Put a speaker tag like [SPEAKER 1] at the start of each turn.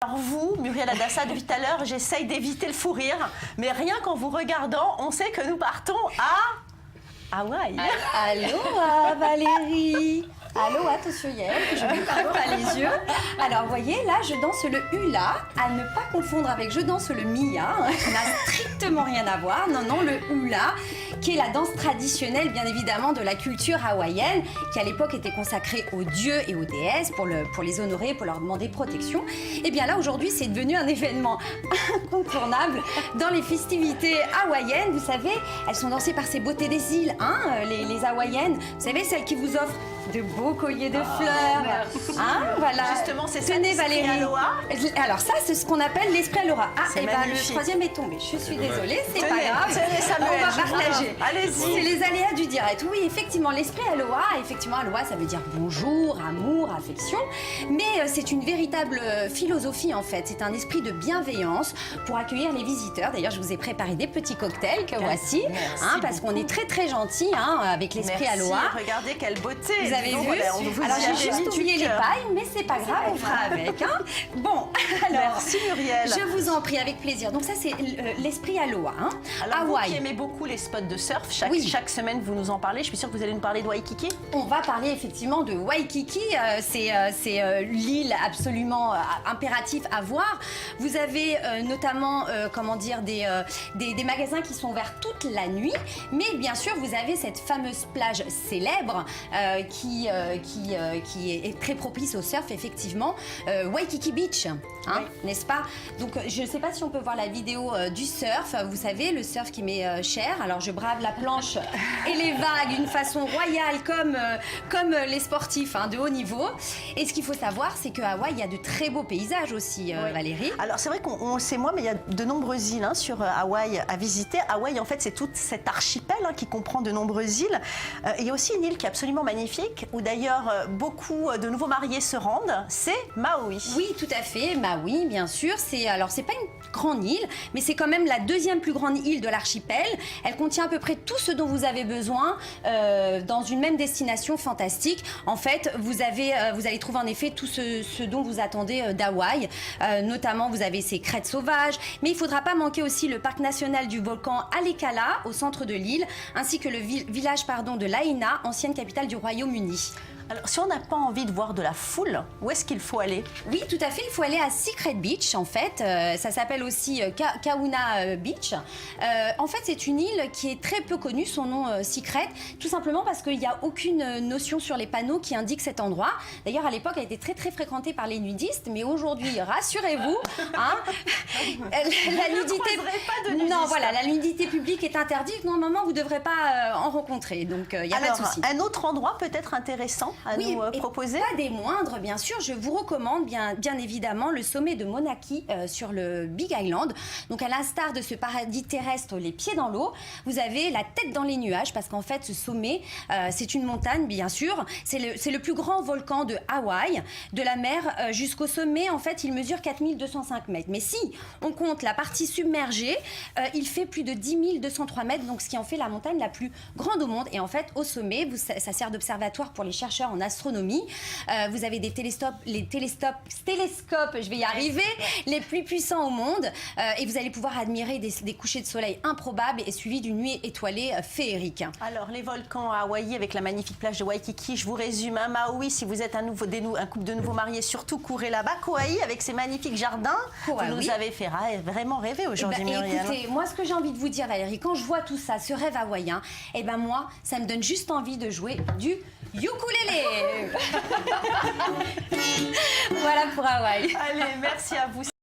[SPEAKER 1] Alors vous, Muriel Hadassa, depuis tout à l'heure, j'essaye d'éviter le fou rire, mais rien qu'en vous regardant, on sait que nous partons à Hawaï.
[SPEAKER 2] Aloha Valérie. Aloha Toshioyel, je vous ferme pas les yeux. Alors, vous voyez, là, je danse le hula, à ne pas confondre avec je danse le mia, qui n'a strictement rien à voir. Non, non, le hula, qui est la danse traditionnelle, bien évidemment, de la culture hawaïenne, qui à l'époque était consacrée aux dieux et aux déesses pour les honorer, pour leur demander protection. Et bien là, aujourd'hui, c'est devenu un événement incontournable dans les festivités hawaïennes. Vous savez, elles sont dansées par ces beautés des îles, hein, les hawaïennes. Vous savez, celles qui vous offrent de beaux colliers de fleurs. Hein, voilà.
[SPEAKER 1] Justement, c'est ça,
[SPEAKER 2] tenez Valérie.
[SPEAKER 1] Aloha.
[SPEAKER 2] Alors ça, c'est ce qu'on appelle l'esprit Aloha. Ah, et ben le troisième est tombé. Je suis désolée, c'est pas grave.
[SPEAKER 1] Samuel,
[SPEAKER 2] on va partager.
[SPEAKER 1] Allez-y.
[SPEAKER 2] C'est les aléas du direct. Oui, effectivement, l'esprit Aloha. Effectivement, Aloha, ça veut dire bonjour, amour, affection. Mais c'est une véritable philosophie en fait. C'est un esprit de bienveillance pour accueillir les visiteurs. D'ailleurs, je vous ai préparé des petits cocktails que voici, hein, parce qu'on est très très gentils hein, avec l'esprit Aloha.
[SPEAKER 1] Regardez quelle beauté.
[SPEAKER 2] Vous avez vu? Alors j'ai juste oublié les pailles, mais c'est pas grave, on fera avec. Hein. Bon, alors,
[SPEAKER 1] merci Muriel.
[SPEAKER 2] Je vous en prie, avec plaisir. Donc ça, c'est l'esprit Aloha. Hein.
[SPEAKER 1] Alors
[SPEAKER 2] Hawaï.
[SPEAKER 1] Vous qui aimez beaucoup les spots de surf, chaque semaine vous nous en parlez. Je suis sûre que vous allez nous parler de Waikiki.
[SPEAKER 2] On va parler effectivement de Waikiki. C'est l'île absolument impérative à voir. Vous avez notamment, comment dire, des magasins qui sont ouverts toute la nuit. Mais bien sûr, vous avez cette fameuse plage célèbre qui est très propice au surf, effectivement. Waikiki Beach, hein, oui. N'est-ce pas? Donc, je ne sais pas si on peut voir la vidéo du surf. Vous savez, le surf qui m'est cher. Alors, je brave la planche et les vagues d'une façon royale, comme les sportifs hein, de haut niveau. Et ce qu'il faut savoir, c'est qu'à Hawaï, il y a de très beaux paysages aussi, oui. Valérie.
[SPEAKER 1] Alors, c'est vrai qu'on le sait moins, mais il y a de nombreuses îles hein, sur Hawaï à visiter. Hawaï, en fait, c'est tout cet archipel hein, qui comprend de nombreuses îles. Il y a aussi une île qui est absolument magnifique, où d'ailleurs beaucoup de nouveaux mariés se rendent, c'est Maui.
[SPEAKER 2] Oui, tout à fait, Maui, bien sûr. Alors, c'est pas une grande île, mais c'est quand même la deuxième plus grande île de l'archipel. Elle contient à peu près tout ce dont vous avez besoin dans une même destination fantastique. En fait, vous allez trouver en effet tout ce dont vous attendez d'Hawaï. Notamment, vous avez ces crêtes sauvages, mais il ne faudra pas manquer aussi le parc national du volcan Alekala, au centre de l'île, ainsi que le village de Lahaina, ancienne capitale du Royaume-Uni.
[SPEAKER 1] Alors, si on n'a pas envie de voir de la foule, où est-ce qu'il faut aller?
[SPEAKER 2] Oui, tout à fait. Il faut aller à Secret Beach, en fait. Ça s'appelle aussi Kauna Beach. En fait, c'est une île qui est très peu connue, son nom Secret, tout simplement parce qu'il n'y a aucune notion sur les panneaux qui indique cet endroit. D'ailleurs, à l'époque, elle était très, très fréquentée par les nudistes, mais aujourd'hui, rassurez-vous, hein, la nudité...
[SPEAKER 1] pas de nudistes.
[SPEAKER 2] Non, voilà, la nudité publique est interdite. Normalement, vous ne devrez pas en rencontrer, donc il n'y a pas de souci.
[SPEAKER 1] Un autre endroit peut-être intéressant à nous proposer?
[SPEAKER 2] Pas des moindres, bien sûr. Je vous recommande bien évidemment le sommet de Monaki sur le Big Island. Donc à l'instar de ce paradis terrestre, les pieds dans l'eau, vous avez la tête dans les nuages parce qu'en fait ce sommet, c'est une montagne bien sûr. C'est le plus grand volcan de Hawaï. De la mer jusqu'au sommet, en fait, il mesure 4205 mètres. Mais si on compte la partie submergée, il fait plus de 10 203 mètres, donc ce qui en fait la montagne la plus grande au monde. Et en fait, au sommet, ça sert d'observatoire pour les chercheurs en astronomie. Vous avez les télescopes, je vais y arriver, les plus puissants au monde. Et vous allez pouvoir admirer des couchers de soleil improbables et suivis d'une nuit étoilée féerique.
[SPEAKER 1] Alors, les volcans à Hawaï avec la magnifique plage de Waikiki, je vous résume. Hein, Maui, si vous êtes un couple de nouveaux mariés, surtout courez là-bas. Kauai, avec ses magnifiques jardins, vous nous avez fait vraiment rêver aujourd'hui, Muriel.
[SPEAKER 2] Écoutez, moi, ce que j'ai envie de vous dire, Valérie, quand je vois tout ça, ce rêve hawaïen, eh ben moi, ça me donne juste envie de jouer du ukulélé. Voilà pour Hawaï.
[SPEAKER 1] Allez, merci à vous.